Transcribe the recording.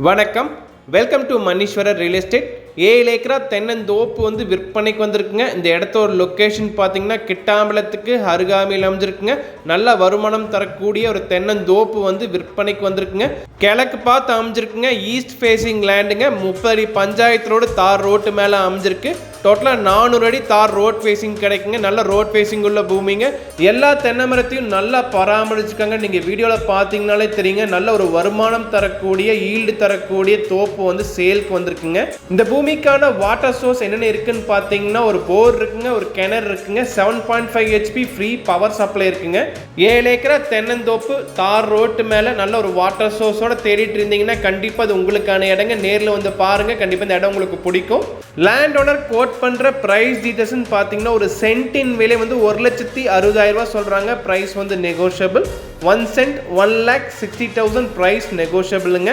வணக்கம். Welcome to Maneeswarar real estate. 7 ஏக்கரா தென்னந்தோப்பு வந்து விற்பனைக்கு வந்திருக்குங்க. இந்த இடத்த ஒரு லொக்கேஷன் பார்த்தீங்கன்னா கிட்டாம்பலத்துக்கு அருகாமையில் அமைஞ்சிருக்குங்க. நல்ல வருமானம் தரக்கூடிய ஒரு தென்னந்தோப்பு வந்து விற்பனைக்கு வந்திருக்குங்க. கிழக்கு பார்த்து அமைஞ்சிருக்குங்க. East facing லேண்டுங்க. 30 அடி பஞ்சாயத்து ரோடு தார் ரோட்டு மேலே அமைஞ்சிருக்கு. டோட்டலாக 400 அடி தார் ரோட் ஃபேஸிங் கிடைக்குங்க. நல்ல ரோட் ஃபேஸிங் உள்ள பூமிங்க. எல்லா தென்னை மரத்தையும் நல்லா பராமரிச்சுக்காங்க. நீங்கள் வீடியோவில் பார்த்தீங்கனாலே தெரியுங்க. நல்ல ஒரு வருமானம் தரக்கூடிய ஈல்டு தரக்கூடிய தோப்பு வந்து சேலுக்கு வந்திருக்குங்க. இந்த பூமிக்கான வாட்டர் சோர்ஸ் என்னென்ன இருக்குன்னு பார்த்தீங்கன்னா ஒரு போர் இருக்குங்க, ஒரு கிணறு இருக்குங்க, 7.5 HP ஃப்ரீ பவர் சப்ளை இருக்குங்க. 7 ஏக்கரா தென்னந்தோப்பு தார் ரோட்டு மேலே நல்ல ஒரு வாட்டர் சோர்ஸோட தேடிட்டு இருந்தீங்கன்னா கண்டிப்பாக அது உங்களுக்கான இடங்க. நேரில் வந்து பாருங்கள், கண்டிப்பாக இந்த இடம் உங்களுக்கு பிடிக்கும். லேண்ட் ஓனர் கோட் பண்ற பிரைஸ் டீடைல்ஸ் பாத்தீங்கன்னா ஒரு சென்டின் விலை வந்து 1,60,000 ரூபாய் சொல்றாங்க. பிரைஸ் வந்து நெகோஷியபிள். 1 send 1,60,000 price நெகோஷியபிளுங்க.